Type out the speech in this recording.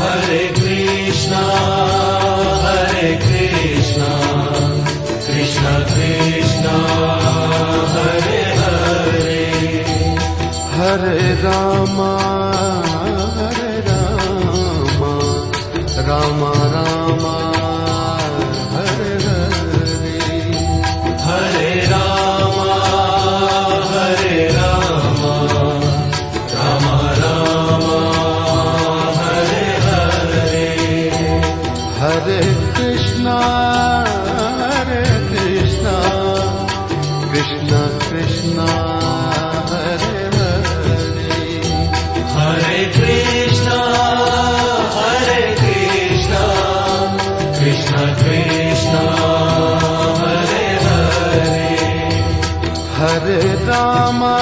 Hare Krishna, Krishna Krishna, Hare Hare, Hare Rama, Rama Rama, Hare Hare, Hare Rama, Rama Rama, Hare Hare, Hare Krishna, Krishna Krishna, Hare Hare, Hare Krishna, Krishna Krishna, Hare Hare, Hare Rama,